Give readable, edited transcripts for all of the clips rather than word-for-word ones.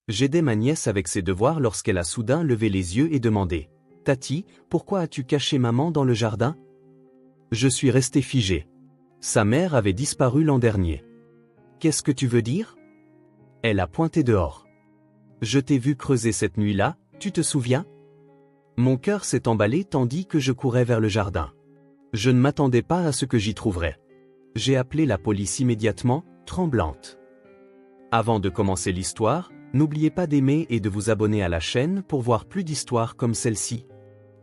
J'aidais ma nièce avec ses devoirs lorsqu'elle a soudain levé les yeux et demandé « Tati, pourquoi as-tu caché maman dans le jardin ?» Je suis resté figé. Sa mère avait disparu l'an dernier. « Qu'est-ce que tu veux dire ?» Elle a pointé dehors. « Je t'ai vu creuser cette nuit-là, tu te souviens ?» Mon cœur s'est emballé tandis que je courais vers le jardin. Je ne m'attendais pas à ce que j'y trouverais. J'ai appelé la police immédiatement, tremblante. Avant de commencer l'histoire, n'oubliez pas d'aimer et de vous abonner à la chaîne pour voir plus d'histoires comme celle-ci.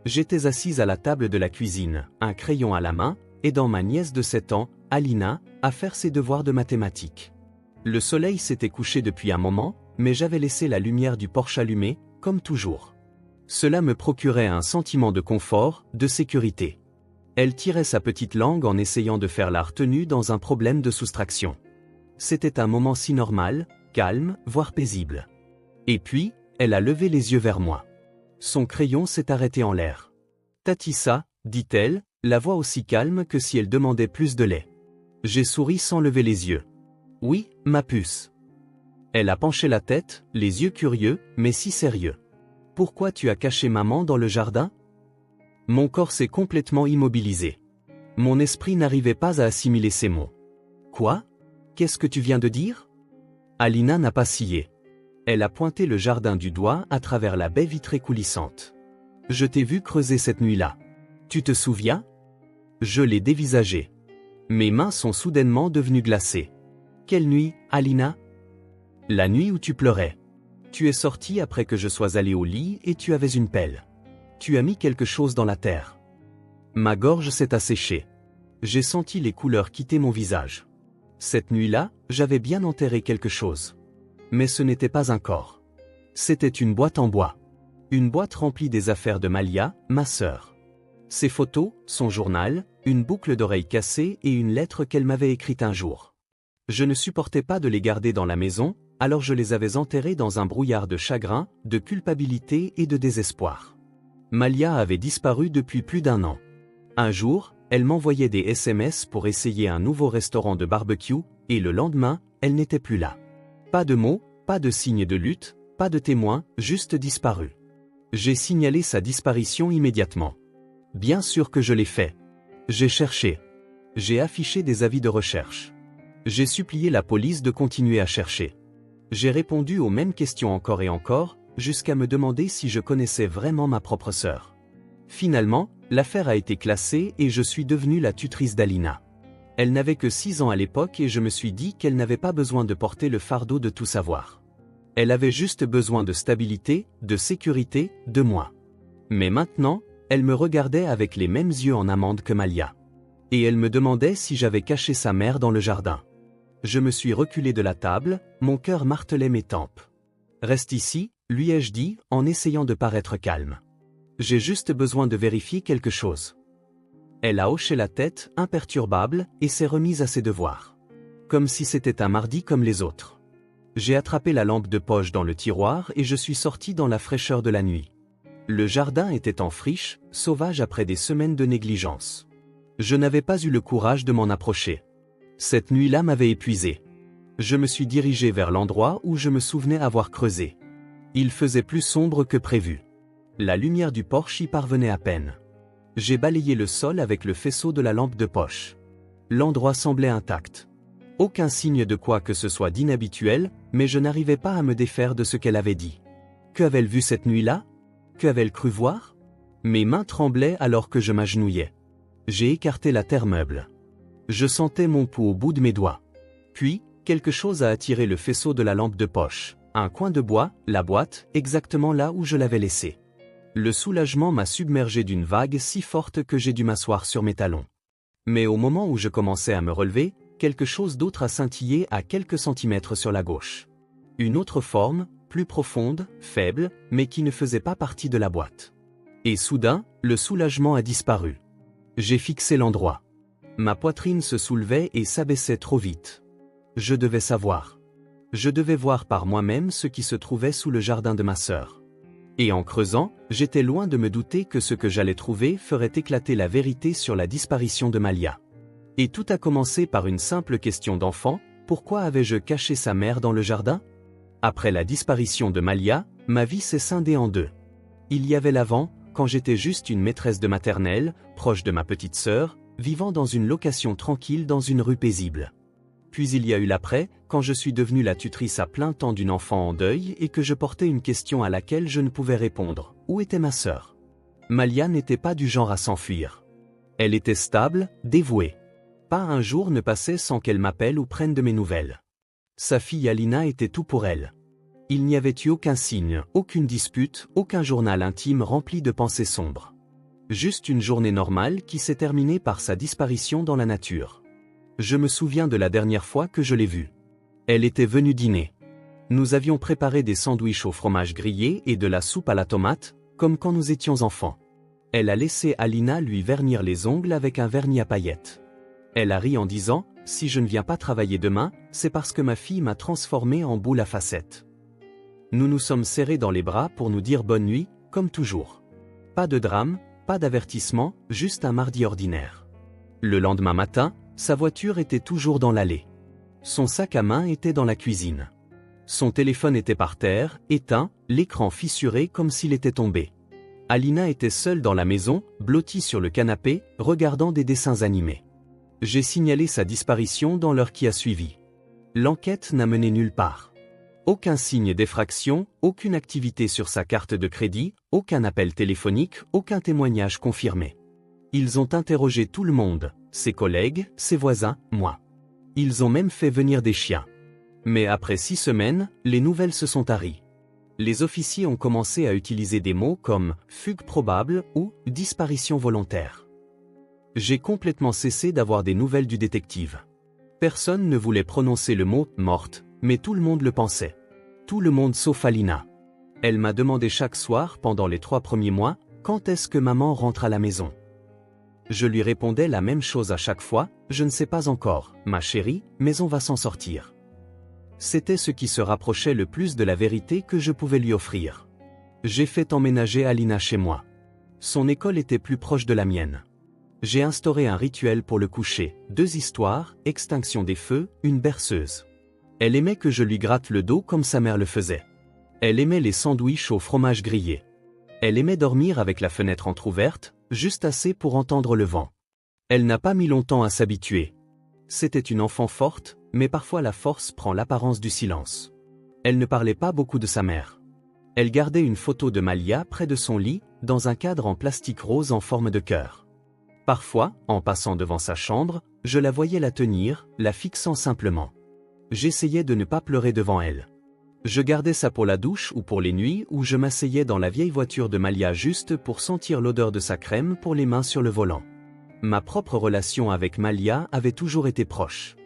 J'étais assise à la table de la cuisine, un crayon à la main, aidant ma nièce de 7 ans, Alina, à faire ses devoirs de mathématiques. Le soleil s'était couché depuis un moment, mais j'avais laissé la lumière du porche allumée, comme toujours. Cela me procurait un sentiment de confort, de sécurité. Elle tirait sa petite langue en essayant de faire la retenue dans un problème de soustraction. C'était un moment si normal, calme, voire paisible. Et puis, elle a levé les yeux vers moi. Son crayon s'est arrêté en l'air. « Tatissa », dit-elle, la voix aussi calme que si elle demandait plus de lait. J'ai souri sans lever les yeux. « Oui, ma puce. » Elle a penché la tête, les yeux curieux, mais si sérieux. « Pourquoi tu as caché maman dans le jardin ?» Mon corps s'est complètement immobilisé. Mon esprit n'arrivait pas à assimiler ces mots. « Quoi ? Qu'est-ce que tu viens de dire ?» Alina n'a pas scié. Elle a pointé le jardin du doigt à travers la baie vitrée coulissante. « Je t'ai vu creuser cette nuit-là. Tu te souviens ?» Je l'ai dévisagé. Mes mains sont soudainement devenues glacées. « Quelle nuit, Alina ?» La nuit où tu pleurais. Tu es sortie après que je sois allé au lit et tu avais une pelle. Tu as mis quelque chose dans la terre. Ma gorge s'est asséchée. J'ai senti les couleurs quitter mon visage. Cette nuit-là, j'avais bien enterré quelque chose. Mais ce n'était pas un corps. C'était une boîte en bois. Une boîte remplie des affaires de Malia, ma sœur. Ses photos, son journal, une boucle d'oreille cassée et une lettre qu'elle m'avait écrite un jour. Je ne supportais pas de les garder dans la maison, alors je les avais enterrées dans un brouillard de chagrin, de culpabilité et de désespoir. Malia avait disparu depuis plus d'1 an. Un jour, elle m'envoyait des SMS pour essayer un nouveau restaurant de barbecue, et le lendemain, elle n'était plus là. Pas de mots, pas de signe de lutte, pas de témoin, juste disparu. J'ai signalé sa disparition immédiatement. Bien sûr que je l'ai fait. J'ai cherché. J'ai affiché des avis de recherche. J'ai supplié la police de continuer à chercher. J'ai répondu aux mêmes questions encore et encore, jusqu'à me demander si je connaissais vraiment ma propre sœur. Finalement, l'affaire a été classée et je suis devenue la tutrice d'Alina. Elle n'avait que 6 ans à l'époque et je me suis dit qu'elle n'avait pas besoin de porter le fardeau de tout savoir. Elle avait juste besoin de stabilité, de sécurité, de moi. Mais maintenant, elle me regardait avec les mêmes yeux en amande que Malia. Et elle me demandait si j'avais caché sa mère dans le jardin. Je me suis reculé de la table, mon cœur martelait mes tempes. « Reste ici », lui ai-je dit, en essayant de paraître calme. J'ai juste besoin de vérifier quelque chose. Elle a hoché la tête, imperturbable, et s'est remise à ses devoirs. Comme si c'était un mardi comme les autres. J'ai attrapé la lampe de poche dans le tiroir et je suis sorti dans la fraîcheur de la nuit. Le jardin était en friche, sauvage après des semaines de négligence. Je n'avais pas eu le courage de m'en approcher. Cette nuit-là m'avait épuisé. Je me suis dirigé vers l'endroit où je me souvenais avoir creusé. Il faisait plus sombre que prévu. La lumière du porche y parvenait à peine. J'ai balayé le sol avec le faisceau de la lampe de poche. L'endroit semblait intact. Aucun signe de quoi que ce soit d'inhabituel, mais je n'arrivais pas à me défaire de ce qu'elle avait dit. Que avait-elle vu cette nuit-là? Que avait-elle cru voir? Mes mains tremblaient alors que je m'agenouillais. J'ai écarté la terre meuble. Je sentais mon pouls au bout de mes doigts. Puis, quelque chose a attiré le faisceau de la lampe de poche. Un coin de bois, la boîte, exactement là où je l'avais laissée. Le soulagement m'a submergé d'une vague si forte que j'ai dû m'asseoir sur mes talons. Mais au moment où je commençais à me relever, quelque chose d'autre a scintillé à quelques centimètres sur la gauche. Une autre forme, plus profonde, faible, mais qui ne faisait pas partie de la boîte. Et soudain, le soulagement a disparu. J'ai fixé l'endroit. Ma poitrine se soulevait et s'abaissait trop vite. Je devais savoir. Je devais voir par moi-même ce qui se trouvait sous le jardin de ma sœur. Et en creusant, j'étais loin de me douter que ce que j'allais trouver ferait éclater la vérité sur la disparition de Malia. Et tout a commencé par une simple question d'enfant, pourquoi avais-je caché sa mère dans le jardin? Après la disparition de Malia, ma vie s'est scindée en deux. Il y avait l'avant, quand j'étais juste une maîtresse de maternelle, proche de ma petite sœur, vivant dans une location tranquille dans une rue paisible. Puis il y a eu l'après, quand je suis devenue la tutrice à plein temps d'une enfant en deuil et que je portais une question à laquelle je ne pouvais répondre. Où était ma sœur? Malia n'était pas du genre à s'enfuir. Elle était stable, dévouée. Pas un jour ne passait sans qu'elle m'appelle ou prenne de mes nouvelles. Sa fille Alina était tout pour elle. Il n'y avait eu aucun signe, aucune dispute, aucun journal intime rempli de pensées sombres. Juste une journée normale qui s'est terminée par sa disparition dans la nature. Je me souviens de la dernière fois que je l'ai vue. Elle était venue dîner. Nous avions préparé des sandwichs au fromage grillé et de la soupe à la tomate, comme quand nous étions enfants. Elle a laissé Alina lui vernir les ongles avec un vernis à paillettes. Elle a ri en disant « Si je ne viens pas travailler demain, c'est parce que ma fille m'a transformée en boule à facettes. » Nous nous sommes serrés dans les bras pour nous dire bonne nuit, comme toujours. Pas de drame, pas d'avertissement, juste un mardi ordinaire. Le lendemain matin, sa voiture était toujours dans l'allée. Son sac à main était dans la cuisine. Son téléphone était par terre, éteint, l'écran fissuré comme s'il était tombé. Alina était seule dans la maison, blottie sur le canapé, regardant des dessins animés. J'ai signalé sa disparition dans l'heure qui a suivi. L'enquête n'a mené nulle part. Aucun signe d'effraction, aucune activité sur sa carte de crédit, aucun appel téléphonique, aucun témoignage confirmé. Ils ont interrogé tout le monde, ses collègues, ses voisins, moi. Ils ont même fait venir des chiens. Mais après 6 semaines, les nouvelles se sont taries. Les officiers ont commencé à utiliser des mots comme « fugue probable » ou « disparition volontaire ». J'ai complètement cessé d'avoir des nouvelles du détective. Personne ne voulait prononcer le mot « morte », mais tout le monde le pensait. Tout le monde sauf Alina. Elle m'a demandé chaque soir pendant les 3 premiers mois, quand est-ce que maman rentre à la maison. Je lui répondais la même chose à chaque fois, je ne sais pas encore, ma chérie, mais on va s'en sortir. C'était ce qui se rapprochait le plus de la vérité que je pouvais lui offrir. J'ai fait emménager Alina chez moi. Son école était plus proche de la mienne. J'ai instauré un rituel pour le coucher, 2 histoires, extinction des feux, une berceuse. Elle aimait que je lui gratte le dos comme sa mère le faisait. Elle aimait les sandwichs au fromage grillé. Elle aimait dormir avec la fenêtre entr'ouverte, juste assez pour entendre le vent. Elle n'a pas mis longtemps à s'habituer. C'était une enfant forte, mais parfois la force prend l'apparence du silence. Elle ne parlait pas beaucoup de sa mère. Elle gardait une photo de Malia près de son lit, dans un cadre en plastique rose en forme de cœur. Parfois, en passant devant sa chambre, je la voyais la tenir, la fixant simplement. J'essayais de ne pas pleurer devant elle. Je gardais ça pour la douche ou pour les nuits où je m'asseyais dans la vieille voiture de Malia juste pour sentir l'odeur de sa crème pour les mains sur le volant. Ma propre relation avec Malia avait toujours été proche.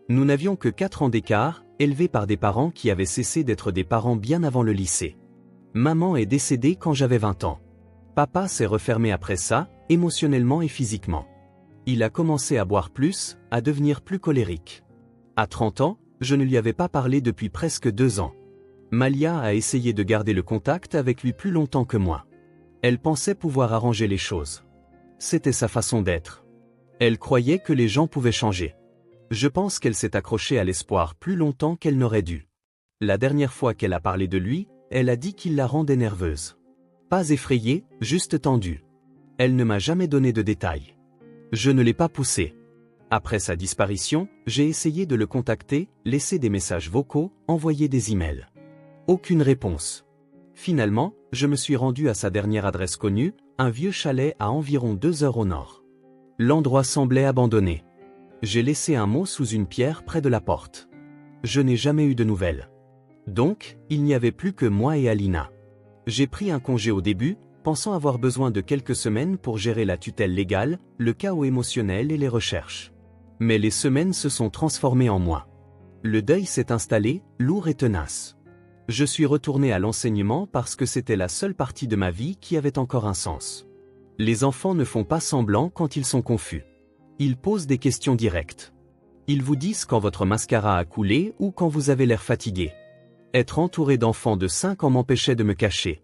Nous n'avions que 4 ans d'écart, élevés par des parents qui avaient cessé d'être des parents bien avant le lycée. Maman est décédée quand j'avais 20 ans. Papa s'est refermé après ça, émotionnellement et physiquement. Il a commencé à boire plus, à devenir plus colérique. À 30 ans, je ne lui avais pas parlé depuis presque 2 ans. Malia a essayé de garder le contact avec lui plus longtemps que moi. Elle pensait pouvoir arranger les choses. C'était sa façon d'être. Elle croyait que les gens pouvaient changer. Je pense qu'elle s'est accrochée à l'espoir plus longtemps qu'elle n'aurait dû. La dernière fois qu'elle a parlé de lui, elle a dit qu'il la rendait nerveuse. Pas effrayée, juste tendue. Elle ne m'a jamais donné de détails. Je ne l'ai pas poussée. Après sa disparition, j'ai essayé de le contacter, laisser des messages vocaux, envoyer des emails. Aucune réponse. Finalement, je me suis rendu à sa dernière adresse connue, un vieux chalet à environ 2 heures au nord. L'endroit semblait abandonné. J'ai laissé un mot sous une pierre près de la porte. Je n'ai jamais eu de nouvelles. Donc, il n'y avait plus que moi et Alina. J'ai pris un congé au début, pensant avoir besoin de quelques semaines pour gérer la tutelle légale, le chaos émotionnel et les recherches. Mais les semaines se sont transformées en mois. Le deuil s'est installé, lourd et tenace. Je suis retourné à l'enseignement parce que c'était la seule partie de ma vie qui avait encore un sens. Les enfants ne font pas semblant quand ils sont confus. Ils posent des questions directes. Ils vous disent quand votre mascara a coulé ou quand vous avez l'air fatigué. Être entouré d'enfants de 5 ans m'empêchait de me cacher.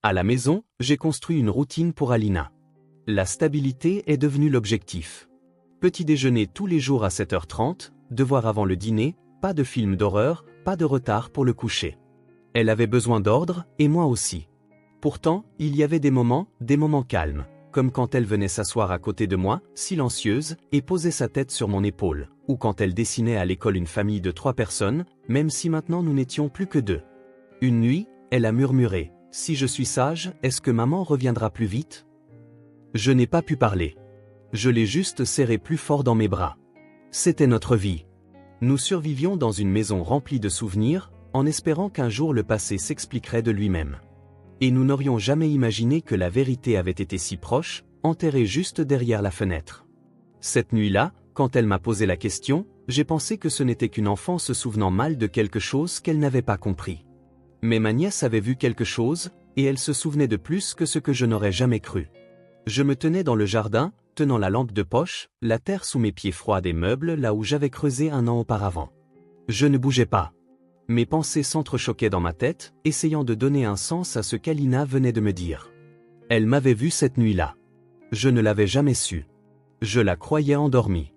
À la maison, j'ai construit une routine pour Alina. La stabilité est devenue l'objectif. Petit déjeuner tous les jours à 7h30, devoir avant le dîner, pas de film d'horreur, pas de retard pour le coucher. Elle avait besoin d'ordre, et moi aussi. Pourtant, il y avait des moments calmes, comme quand elle venait s'asseoir à côté de moi, silencieuse, et poser sa tête sur mon épaule, ou quand elle dessinait à l'école une famille de 3 personnes, même si maintenant nous n'étions plus que 2. Une nuit, elle a murmuré, « Si je suis sage, est-ce que maman reviendra plus vite ?» Je n'ai pas pu parler. Je l'ai juste serré plus fort dans mes bras. C'était notre vie. Nous survivions dans une maison remplie de souvenirs, en espérant qu'un jour le passé s'expliquerait de lui-même. Et nous n'aurions jamais imaginé que la vérité avait été si proche, enterrée juste derrière la fenêtre. Cette nuit-là, quand elle m'a posé la question, j'ai pensé que ce n'était qu'une enfant se souvenant mal de quelque chose qu'elle n'avait pas compris. Mais ma nièce avait vu quelque chose, et elle se souvenait de plus que ce que je n'aurais jamais cru. Je me tenais dans le jardin, tenant la lampe de poche, la terre sous mes pieds froids des meubles là où j'avais creusé un an auparavant. Je ne bougeais pas. Mes pensées s'entrechoquaient dans ma tête, essayant de donner un sens à ce qu'Alina venait de me dire. Elle m'avait vu cette nuit-là. Je ne l'avais jamais su. Je la croyais endormie.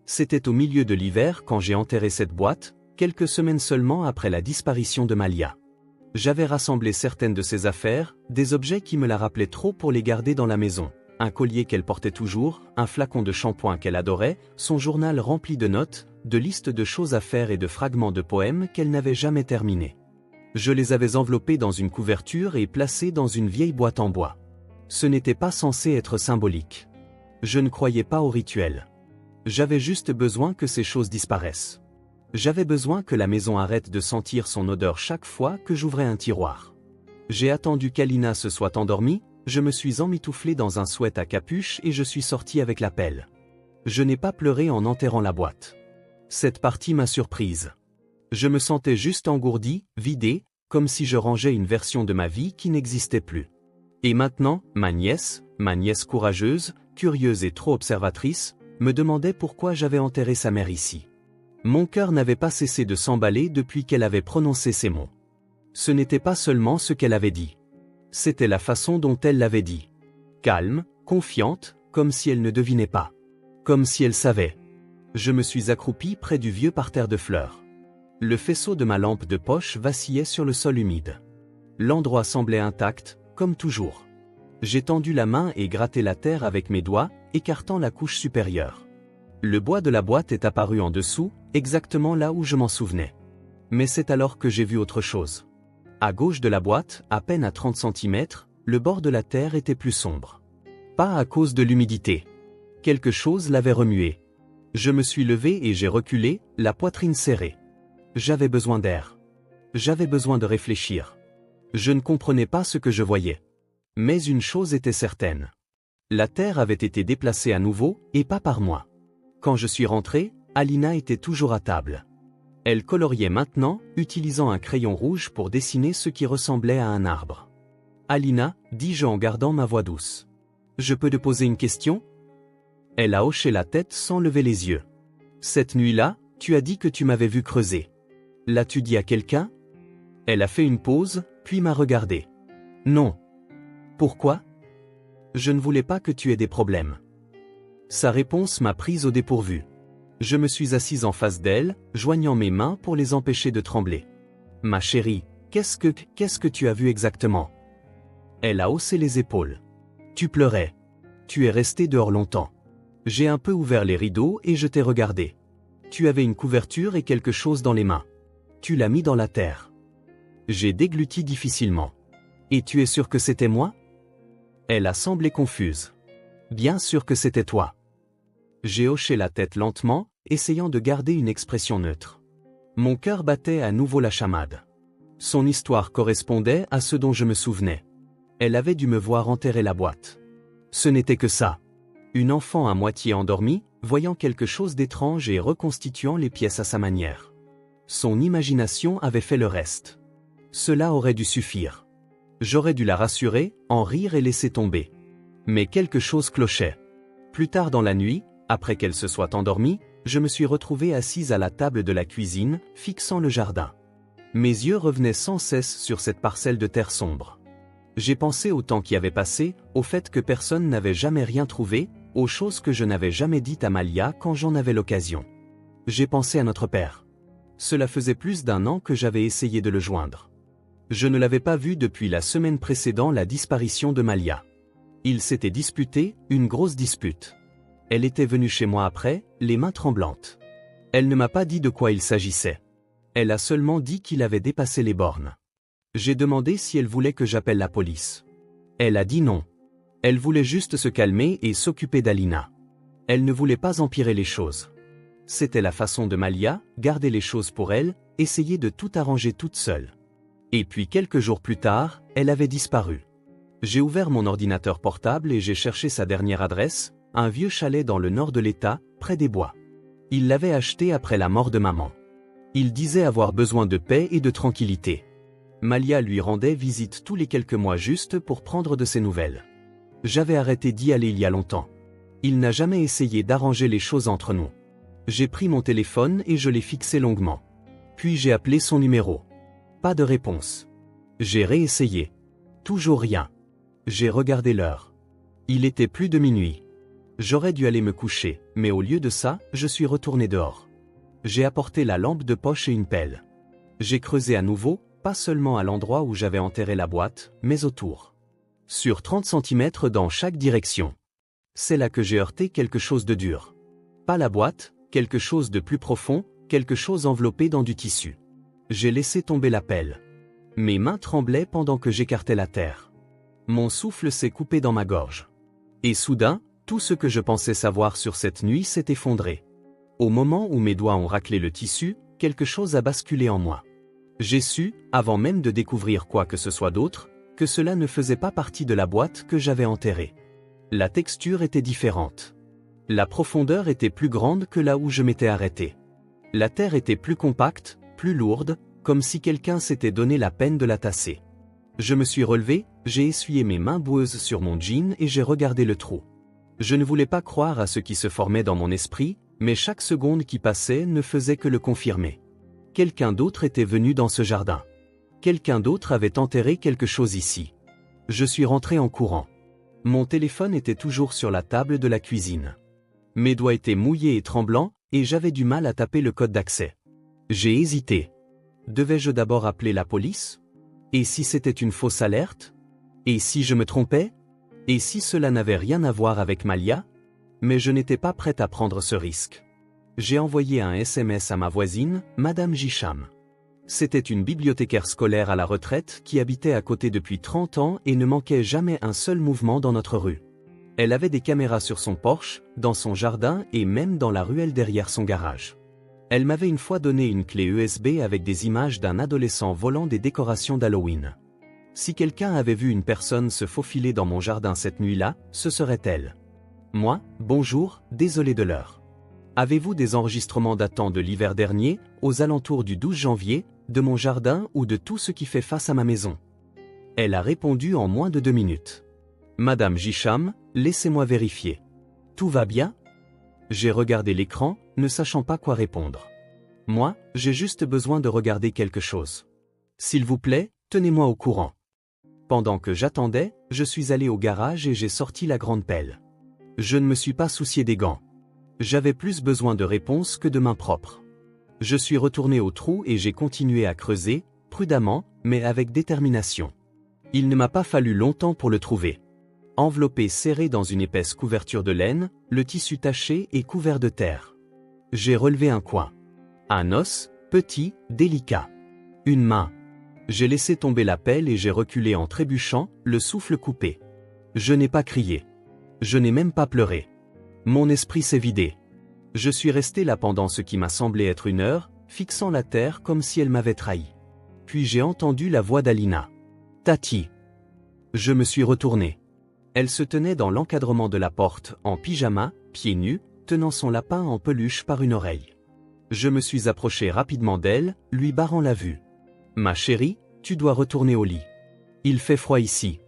C'était au milieu de l'hiver quand j'ai enterré cette boîte, quelques semaines seulement après la disparition de Malia. J'avais rassemblé certaines de ses affaires, des objets qui me la rappelaient trop pour les garder dans la maison. Un collier qu'elle portait toujours, un flacon de shampoing qu'elle adorait, son journal rempli de notes, de listes de choses à faire et de fragments de poèmes qu'elle n'avait jamais terminés. Je les avais enveloppés dans une couverture et placés dans une vieille boîte en bois. Ce n'était pas censé être symbolique. Je ne croyais pas au rituel. J'avais juste besoin que ces choses disparaissent. J'avais besoin que la maison arrête de sentir son odeur chaque fois que j'ouvrais un tiroir. J'ai attendu qu'Alina se soit endormie, je me suis emmitouflé dans un sweat à capuche et je suis sorti avec la pelle. Je n'ai pas pleuré en enterrant la boîte. Cette partie m'a surprise. Je me sentais juste engourdi, vidé, comme si je rangeais une version de ma vie qui n'existait plus. Et maintenant, ma nièce courageuse, curieuse et trop observatrice, me demandait pourquoi j'avais enterré sa mère ici. Mon cœur n'avait pas cessé de s'emballer depuis qu'elle avait prononcé ces mots. Ce n'était pas seulement ce qu'elle avait dit. C'était la façon dont elle l'avait dit. Calme, confiante, comme si elle ne devinait pas. Comme si elle savait. Je me suis accroupi près du vieux parterre de fleurs. Le faisceau de ma lampe de poche vacillait sur le sol humide. L'endroit semblait intact, comme toujours. J'ai tendu la main et gratté la terre avec mes doigts, écartant la couche supérieure. Le bois de la boîte est apparu en dessous, exactement là où je m'en souvenais. Mais c'est alors que j'ai vu autre chose. À gauche de la boîte, à peine à 30 cm, le bord de la terre était plus sombre. Pas à cause de l'humidité. Quelque chose l'avait remué. Je me suis levé et j'ai reculé, la poitrine serrée. J'avais besoin d'air. J'avais besoin de réfléchir. Je ne comprenais pas ce que je voyais. Mais une chose était certaine. La terre avait été déplacée à nouveau, et pas par moi. Quand je suis rentré, Alina était toujours à table. Elle coloriait maintenant, utilisant un crayon rouge pour dessiner ce qui ressemblait à un arbre. « Alina, dis-je en gardant ma voix douce. Je peux te poser une question ?» Elle a hoché la tête sans lever les yeux. « Cette nuit-là, tu as dit que tu m'avais vu creuser. L'as-tu dit à quelqu'un ?» Elle a fait une pause, puis m'a regardé. « Non. » « Pourquoi ? » ?»« Je ne voulais pas que tu aies des problèmes. » Sa réponse m'a prise au dépourvu. Je me suis assise en face d'elle, joignant mes mains pour les empêcher de trembler. « Ma chérie, qu'est-ce que tu as vu exactement ?» Elle a haussé les épaules. « Tu pleurais. Tu es resté dehors longtemps. J'ai un peu ouvert les rideaux et je t'ai regardé. Tu avais une couverture et quelque chose dans les mains. Tu l'as mis dans la terre. » J'ai dégluti difficilement. « Et tu es sûr que c'était moi ?» Elle a semblé confuse. « Bien sûr que c'était toi. » J'ai hoché la tête lentement, essayant de garder une expression neutre. Mon cœur battait à nouveau la chamade. Son histoire correspondait à ce dont je me souvenais. Elle avait dû me voir enterrer la boîte. Ce n'était que ça. Une enfant à moitié endormie, voyant quelque chose d'étrange et reconstituant les pièces à sa manière. Son imagination avait fait le reste. Cela aurait dû suffire. J'aurais dû la rassurer, en rire et laisser tomber. Mais quelque chose clochait. Plus tard dans la nuit, après qu'elle se soit endormie, je me suis retrouvé assise à la table de la cuisine, fixant le jardin. Mes yeux revenaient sans cesse sur cette parcelle de terre sombre. J'ai pensé au temps qui avait passé, au fait que personne n'avait jamais rien trouvé, aux choses que je n'avais jamais dites à Malia quand j'en avais l'occasion. J'ai pensé à notre père. Cela faisait plus d'1 an que j'avais essayé de le joindre. Je ne l'avais pas vue depuis la semaine précédant la disparition de Malia. Ils s'étaient disputés, une grosse dispute. Elle était venue chez moi après, les mains tremblantes. Elle ne m'a pas dit de quoi il s'agissait. Elle a seulement dit qu'il avait dépassé les bornes. J'ai demandé si elle voulait que j'appelle la police. Elle a dit non. Elle voulait juste se calmer et s'occuper d'Alina. Elle ne voulait pas empirer les choses. C'était la façon de Malia, garder les choses pour elle, essayer de tout arranger toute seule. Et puis quelques jours plus tard, elle avait disparu. J'ai ouvert mon ordinateur portable et j'ai cherché sa dernière adresse, un vieux chalet dans le nord de l'État, près des bois. Il l'avait acheté après la mort de maman. Il disait avoir besoin de paix et de tranquillité. Malia lui rendait visite tous les quelques mois juste pour prendre de ses nouvelles. J'avais arrêté d'y aller il y a longtemps. Il n'a jamais essayé d'arranger les choses entre nous. J'ai pris mon téléphone et je l'ai fixé longuement. Puis j'ai appelé son numéro. Pas de réponse. J'ai réessayé. Toujours rien. J'ai regardé l'heure. Il était plus de minuit. J'aurais dû aller me coucher, mais au lieu de ça, je suis retourné dehors. J'ai apporté la lampe de poche et une pelle. J'ai creusé à nouveau, pas seulement à l'endroit où j'avais enterré la boîte, mais autour. Sur 30 cm dans chaque direction. C'est là que j'ai heurté quelque chose de dur. Pas la boîte, quelque chose de plus profond, quelque chose enveloppé dans du tissu. J'ai laissé tomber la pelle. Mes mains tremblaient pendant que j'écartais la terre. Mon souffle s'est coupé dans ma gorge. Et soudain, tout ce que je pensais savoir sur cette nuit s'est effondré. Au moment où mes doigts ont raclé le tissu, quelque chose a basculé en moi. J'ai su, avant même de découvrir quoi que ce soit d'autre, que cela ne faisait pas partie de la boîte que j'avais enterrée. La texture était différente. La profondeur était plus grande que là où je m'étais arrêté. La terre était plus compacte, plus lourde, comme si quelqu'un s'était donné la peine de la tasser. Je me suis relevé, j'ai essuyé mes mains boueuses sur mon jean et j'ai regardé le trou. Je ne voulais pas croire à ce qui se formait dans mon esprit, mais chaque seconde qui passait ne faisait que le confirmer. Quelqu'un d'autre était venu dans ce jardin. Quelqu'un d'autre avait enterré quelque chose ici. Je suis rentré en courant. Mon téléphone était toujours sur la table de la cuisine. Mes doigts étaient mouillés et tremblants, et j'avais du mal à taper le code d'accès. J'ai hésité. Devais-je d'abord appeler la police? Et si c'était une fausse alerte? Et si je me trompais? Et si cela n'avait rien à voir avec Malia? Mais je n'étais pas prête à prendre ce risque. J'ai envoyé un SMS à ma voisine, Madame Gicham. C'était une bibliothécaire scolaire à la retraite qui habitait à côté depuis 30 ans et ne manquait jamais un seul mouvement dans notre rue. Elle avait des caméras sur son porche, dans son jardin et même dans la ruelle derrière son garage. Elle m'avait une fois donné une clé USB avec des images d'un adolescent volant des décorations d'Halloween. Si quelqu'un avait vu une personne se faufiler dans mon jardin cette nuit-là, ce serait elle. Moi, bonjour, désolé de l'heure. Avez-vous des enregistrements datant de l'hiver dernier, aux alentours du 12 janvier, de mon jardin ou de tout ce qui fait face à ma maison? Elle a répondu en moins de 2 minutes. Madame Gicham, laissez-moi vérifier. Tout va bien? J'ai regardé l'écran, ne sachant pas quoi répondre. Moi, j'ai juste besoin de regarder quelque chose. S'il vous plaît, tenez-moi au courant. Pendant que j'attendais, je suis allé au garage et j'ai sorti la grande pelle. Je ne me suis pas soucié des gants. J'avais plus besoin de réponses que de mains propres. Je suis retourné au trou et j'ai continué à creuser, prudemment, mais avec détermination. Il ne m'a pas fallu longtemps pour le trouver. Enveloppé serré dans une épaisse couverture de laine, le tissu taché et couvert de terre. J'ai relevé un coin. Un os, petit, délicat. Une main. J'ai laissé tomber la pelle et j'ai reculé en trébuchant, le souffle coupé. Je n'ai pas crié. Je n'ai même pas pleuré. Mon esprit s'est vidé. Je suis resté là pendant ce qui m'a semblé être une heure, fixant la terre comme si elle m'avait trahi. Puis j'ai entendu la voix d'Alina. Tati. Je me suis retourné. Elle se tenait dans l'encadrement de la porte, en pyjama, pieds nus, tenant son lapin en peluche par une oreille. Je me suis approché rapidement d'elle, lui barrant la vue. Ma chérie, tu dois retourner au lit. Il fait froid ici.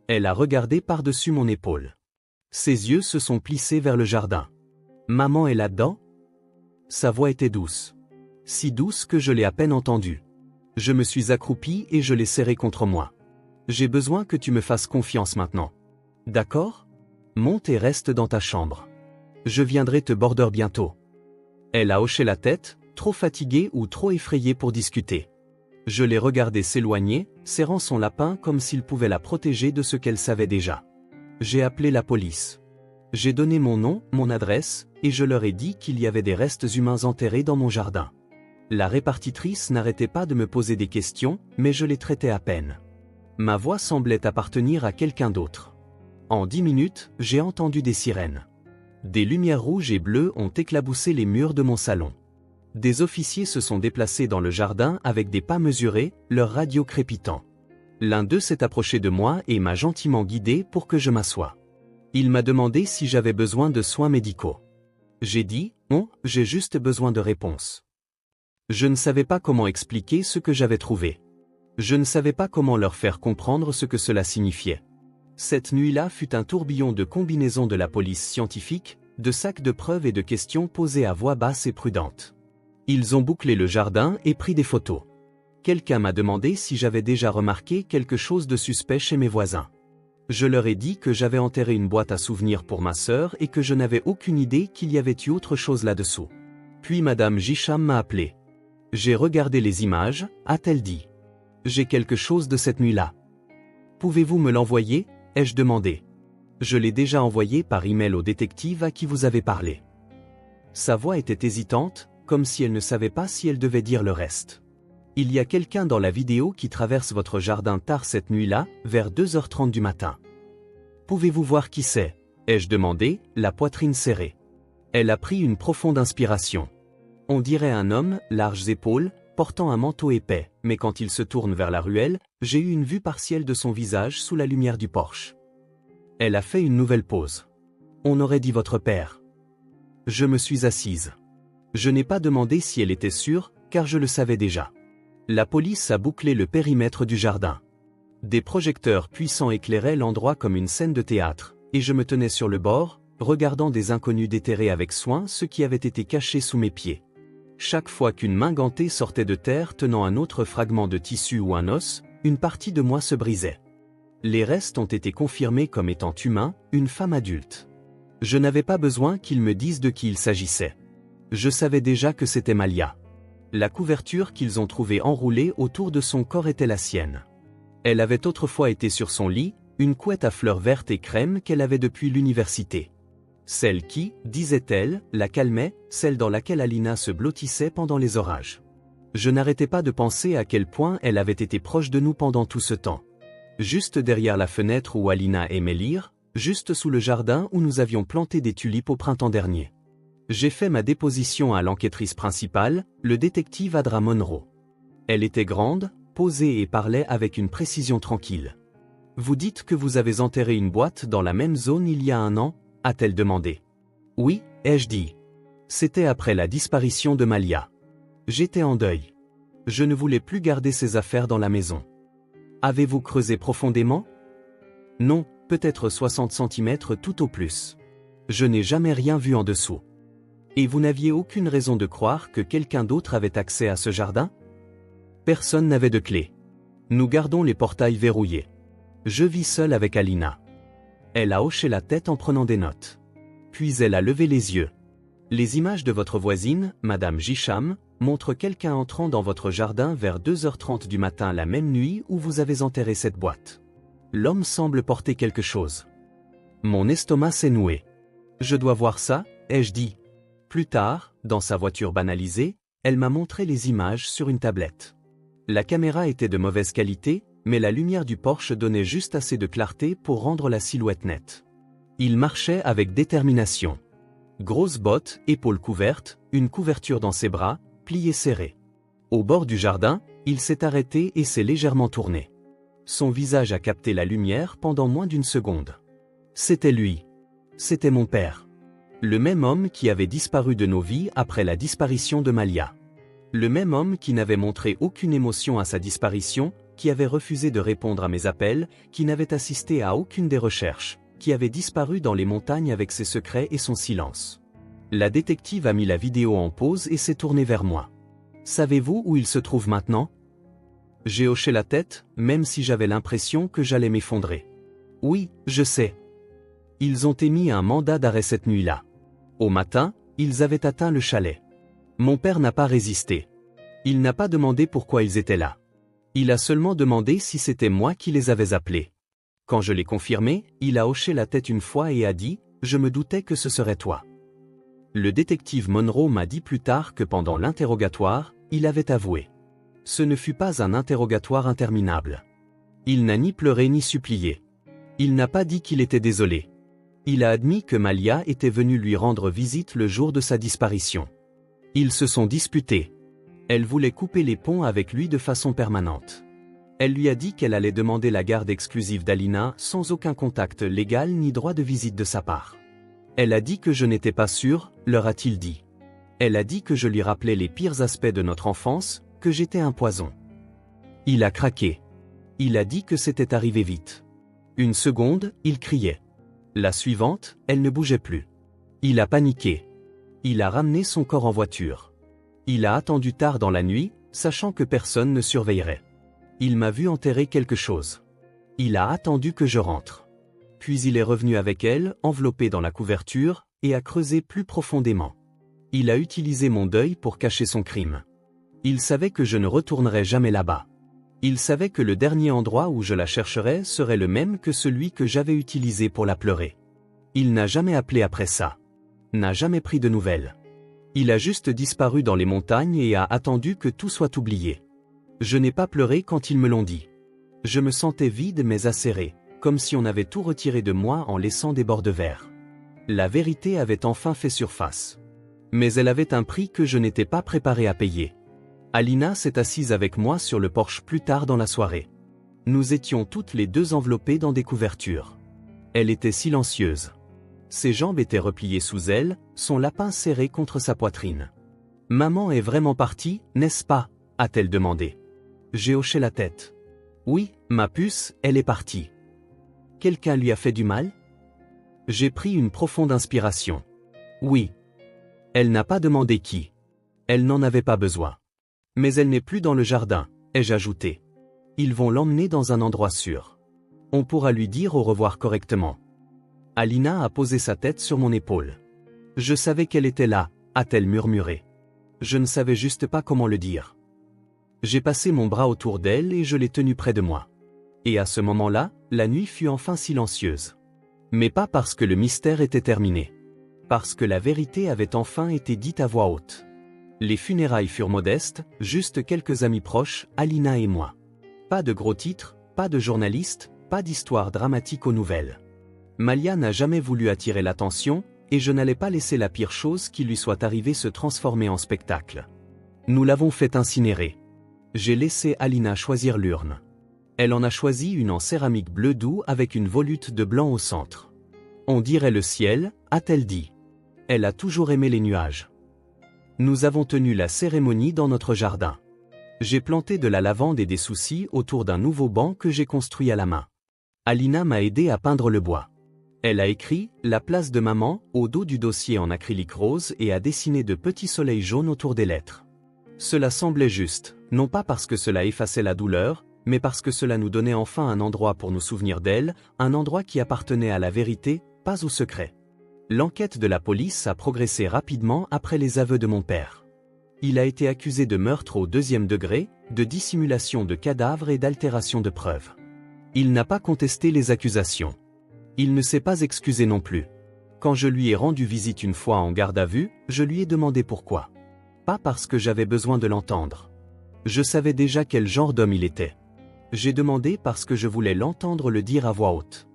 Elle a regardé par-dessus mon épaule. Ses yeux se sont plissés vers le jardin. Maman est là-dedans? Sa voix était douce. Si douce que je l'ai à peine entendue. Je me suis accroupi et je l'ai serré contre moi. J'ai besoin que tu me fasses confiance maintenant. D'accord? Monte et reste dans ta chambre. Je viendrai te border bientôt. Elle a hoché la tête, trop fatiguée ou trop effrayée pour discuter. Je l'ai regardée s'éloigner, serrant son lapin comme s'il pouvait la protéger de ce qu'elle savait déjà. J'ai appelé la police. J'ai donné mon nom, mon adresse, et je leur ai dit qu'il y avait des restes humains enterrés dans mon jardin. La répartitrice n'arrêtait pas de me poser des questions, mais je les traitais à peine. Ma voix semblait appartenir à quelqu'un d'autre. En 10 minutes, j'ai entendu des sirènes. Des lumières rouges et bleues ont éclaboussé les murs de mon salon. Des officiers se sont déplacés dans le jardin avec des pas mesurés, leurs radios crépitant. L'un d'eux s'est approché de moi et m'a gentiment guidé pour que je m'assoie. Il m'a demandé si j'avais besoin de soins médicaux. J'ai dit, non, j'ai juste besoin de réponses. Je ne savais pas comment expliquer ce que j'avais trouvé. Je ne savais pas comment leur faire comprendre ce que cela signifiait. Cette nuit-là fut un tourbillon de combinaisons de la police scientifique, de sacs de preuves et de questions posées à voix basse et prudente. Ils ont bouclé le jardin et pris des photos. Quelqu'un m'a demandé si j'avais déjà remarqué quelque chose de suspect chez mes voisins. Je leur ai dit que j'avais enterré une boîte à souvenirs pour ma sœur et que je n'avais aucune idée qu'il y avait eu autre chose là-dessous. Puis Madame Gisham m'a appelé. J'ai regardé les images, a-t-elle dit. J'ai quelque chose de cette nuit-là. Pouvez-vous me l'envoyer, ai-je demandé. Je l'ai déjà envoyé par email au détective à qui vous avez parlé. Sa voix était hésitante, comme si elle ne savait pas si elle devait dire le reste. Il y a quelqu'un dans la vidéo qui traverse votre jardin tard cette nuit-là, vers 2h30 du matin. Pouvez-vous voir qui c'est, ai-je demandé, la poitrine serrée. Elle a pris une profonde inspiration. On dirait un homme, larges épaules, portant un manteau épais, mais quand il se tourne vers la ruelle, j'ai eu une vue partielle de son visage sous la lumière du porche. Elle a fait une nouvelle pause. On aurait dit votre père. Je me suis assise. Je n'ai pas demandé si elle était sûre, car je le savais déjà. La police a bouclé le périmètre du jardin. Des projecteurs puissants éclairaient l'endroit comme une scène de théâtre, et je me tenais sur le bord, regardant des inconnus déterrer avec soin ce qui avait été caché sous mes pieds. Chaque fois qu'une main gantée sortait de terre tenant un autre fragment de tissu ou un os, une partie de moi se brisait. Les restes ont été confirmés comme étant humains, une femme adulte. Je n'avais pas besoin qu'ils me disent de qui il s'agissait. Je savais déjà que c'était Malia. La couverture qu'ils ont trouvée enroulée autour de son corps était la sienne. Elle avait autrefois été sur son lit, une couette à fleurs vertes et crème qu'elle avait depuis l'université. Celle qui, disait-elle, la calmait, celle dans laquelle Alina se blottissait pendant les orages. Je n'arrêtais pas de penser à quel point elle avait été proche de nous pendant tout ce temps. Juste derrière la fenêtre où Alina aimait lire, juste sous le jardin où nous avions planté des tulipes au printemps dernier. J'ai fait ma déposition à l'enquêtrice principale, le détective Adra Monroe. Elle était grande, posée et parlait avec une précision tranquille. « Vous dites que vous avez enterré une boîte dans la même zone il y a 1 an ?» a-t-elle demandé. « Oui, ai-je dit. C'était après la disparition de Malia. J'étais en deuil. Je ne voulais plus garder ses affaires dans la maison. » « Avez-vous creusé profondément ? » ?»« Non, peut-être 60 cm tout au plus. Je n'ai jamais rien vu en dessous. » « Et vous n'aviez aucune raison de croire que quelqu'un d'autre avait accès à ce jardin ? » Personne n'avait de clé. Nous gardons les portails verrouillés. Je vis seul avec Alina. Elle a hoché la tête en prenant des notes. Puis elle a levé les yeux. Les images de votre voisine, Madame Gisham, montrent quelqu'un entrant dans votre jardin vers 2h30 du matin la même nuit où vous avez enterré cette boîte. L'homme semble porter quelque chose. Mon estomac s'est noué. Je dois voir ça, ai-je dit. Plus tard, dans sa voiture banalisée, elle m'a montré les images sur une tablette. La caméra était de mauvaise qualité, mais la lumière du porche donnait juste assez de clarté pour rendre la silhouette nette. Il marchait avec détermination. Grosses bottes, épaules couvertes, une couverture dans ses bras, pliés serrés. Au bord du jardin, il s'est arrêté et s'est légèrement tourné. Son visage a capté la lumière pendant moins d'1 seconde. C'était lui. C'était mon père. Le même homme qui avait disparu de nos vies après la disparition de Malia. Le même homme qui n'avait montré aucune émotion à sa disparition, qui avait refusé de répondre à mes appels, qui n'avait assisté à aucune des recherches, qui avait disparu dans les montagnes avec ses secrets et son silence. La détective a mis la vidéo en pause et s'est tournée vers moi. « Savez-vous où il se trouve maintenant ?» J'ai hoché la tête, même si j'avais l'impression que j'allais m'effondrer. « Oui, je sais. Ils ont émis un mandat d'arrêt cette nuit-là. Au matin, ils avaient atteint le chalet. Mon père n'a pas résisté. Il n'a pas demandé pourquoi ils étaient là. Il a seulement demandé si c'était moi qui les avais appelés. Quand je l'ai confirmé, il a hoché la tête une fois et a dit « Je me doutais que ce serait toi ». Le détective Monroe m'a dit plus tard que pendant l'interrogatoire, il avait avoué. Ce ne fut pas un interrogatoire interminable. Il n'a ni pleuré ni supplié. Il n'a pas dit qu'il était désolé. Il a admis que Malia était venue lui rendre visite le jour de sa disparition. Ils se sont disputés. Elle voulait couper les ponts avec lui de façon permanente. Elle lui a dit qu'elle allait demander la garde exclusive d'Alina sans aucun contact légal ni droit de visite de sa part. Elle a dit que je n'étais pas sûr, leur a-t-il dit. Elle a dit que je lui rappelais les pires aspects de notre enfance, que j'étais un poison. Il a craqué. Il a dit que c'était arrivé vite. Une seconde, il criait. La suivante, elle ne bougeait plus. Il a paniqué. Il a ramené son corps en voiture. Il a attendu tard dans la nuit, sachant que personne ne surveillerait. Il m'a vu enterrer quelque chose. Il a attendu que je rentre. Puis il est revenu avec elle, enveloppé dans la couverture, et a creusé plus profondément. Il a utilisé mon deuil pour cacher son crime. Il savait que je ne retournerais jamais là-bas. Il savait que le dernier endroit où je la chercherais serait le même que celui que j'avais utilisé pour la pleurer. Il n'a jamais appelé après ça. N'a jamais pris de nouvelles. Il a juste disparu dans les montagnes et a attendu que tout soit oublié. Je n'ai pas pleuré quand ils me l'ont dit. Je me sentais vide mais acéré, comme si on avait tout retiré de moi en laissant des bords de verre. La vérité avait enfin fait surface. Mais elle avait un prix que je n'étais pas préparé à payer. Alina s'est assise avec moi sur le porche plus tard dans la soirée. Nous étions toutes les deux enveloppées dans des couvertures. Elle était silencieuse. Ses jambes étaient repliées sous elle, son lapin serré contre sa poitrine. « Maman est vraiment partie, n'est-ce pas » a-t-elle demandé. J'ai hoché la tête. « Oui, ma puce, elle est partie. » Quelqu'un lui a fait du mal ? J'ai pris une profonde inspiration. Oui. Elle n'a pas demandé qui. Elle n'en avait pas besoin. Mais elle n'est plus dans le jardin, ai-je ajouté. Ils vont l'emmener dans un endroit sûr. On pourra lui dire au revoir correctement. Alina a posé sa tête sur mon épaule. Je savais qu'elle était là, a-t-elle murmuré. Je ne savais juste pas comment le dire. J'ai passé mon bras autour d'elle et je l'ai tenue près de moi. Et à ce moment-là, la nuit fut enfin silencieuse. Mais pas parce que le mystère était terminé. Parce que la vérité avait enfin été dite à voix haute. Les funérailles furent modestes, juste quelques amis proches, Alina et moi. Pas de gros titres, pas de journalistes, pas d'histoire dramatique aux nouvelles. Malia n'a jamais voulu attirer l'attention, et je n'allais pas laisser la pire chose qui lui soit arrivée se transformer en spectacle. Nous l'avons fait incinérer. J'ai laissé Alina choisir l'urne. Elle en a choisi une en céramique bleu doux avec une volute de blanc au centre. On dirait le ciel, a-t-elle dit. Elle a toujours aimé les nuages. Nous avons tenu la cérémonie dans notre jardin. J'ai planté de la lavande et des soucis autour d'un nouveau banc que j'ai construit à la main. Alina m'a aidé à peindre le bois. Elle a écrit « La place de maman » au dos du dossier en acrylique rose et a dessiné de petits soleils jaunes autour des lettres. Cela semblait juste, non pas parce que cela effaçait la douleur, mais parce que cela nous donnait enfin un endroit pour nous souvenir d'elle, un endroit qui appartenait à la vérité, pas au secret. L'enquête de la police a progressé rapidement après les aveux de mon père. Il a été accusé de meurtre au 2e degré, de dissimulation de cadavres et d'altération de preuves. Il n'a pas contesté les accusations. Il ne s'est pas excusé non plus. Quand je lui ai rendu visite une fois en garde à vue, je lui ai demandé pourquoi. Pas parce que j'avais besoin de l'entendre. Je savais déjà quel genre d'homme il était. J'ai demandé parce que je voulais l'entendre le dire à voix haute.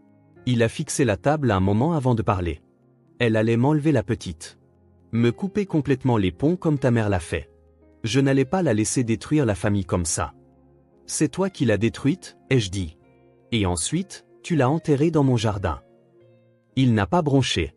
Il a fixé la table un moment avant de parler. Elle allait m'enlever la petite. Me couper complètement les ponts comme ta mère l'a fait. Je n'allais pas la laisser détruire la famille comme ça. C'est toi qui l'as détruite, ai-je dit. Et ensuite, tu l'as enterrée dans mon jardin. Il n'a pas bronché.